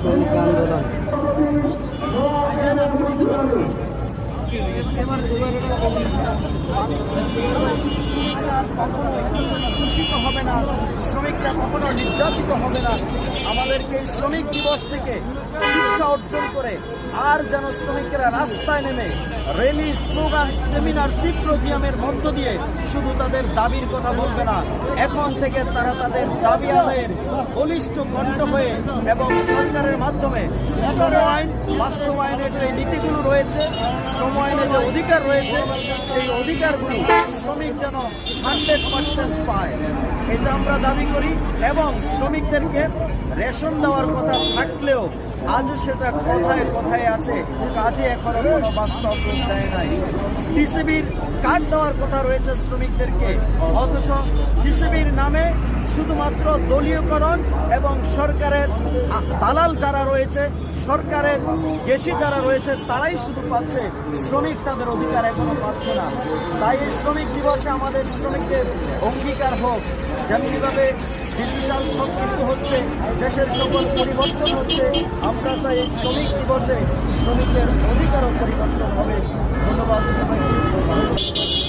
শ্রমিক আন্দোলন। শোষিত হবে না, শ্রমিকরা কখনো নির্যাতিত হবে না। আমাদেরকে এই শ্রমিক দিবস থেকে শিক্ষা অর্জন করে আর যেন শ্রমিকেরা রাস্তায় নেমে র্যালি, স্লোগান, সেমিনার, সিম্পোজিয়ামের মধ্য দিয়ে শুধু তাদের দাবির কথা বলবে না, এখন থেকে তারা তাদের দাবি আদায়ের বলিষ্ঠ কণ্ঠ হয়ে এবং সরকারের মাধ্যমে শ্রম আইন বাস্তবায়নের যে নীতিগুলো রয়েছে, শ্রম আইনে যে অধিকার রয়েছে, সেই অধিকারগুলো শ্রমিক যেন 100% পায়, এটা আমরা দাবি করি। এবং শ্রমিকদেরকে রেশন দেওয়ার কথা থাকলেও আজও সেটা কথায় কথায় আছে, কাজে এখনো কোনো বাস্তব রূপ দেয় নাই। টিসিবির কার্ড দেওয়ার কথা রয়েছে শ্রমিকদেরকে, অথচ টিসিবির নামে শুধুমাত্র দলীয়করণ এবং সরকারের দালাল যারা রয়েছে, সরকারের গেসি যারা রয়েছে, তারাই শুধু পাচ্ছে, শ্রমিক তাদের অধিকার এখনো পাচ্ছে না। তাই এই শ্রমিক দিবসে আমাদের শ্রমিকদের অঙ্গীকার হোক, যেমনিভাবে ডিজিটাল সব কিছু হচ্ছে, দেশের সকল পরিবর্তন হচ্ছে, আমরা চাই এই শ্রমিক দিবসে শ্রমিকের অধিকারও পরিবর্তন হবে। ধন্যবাদ সবাইকে।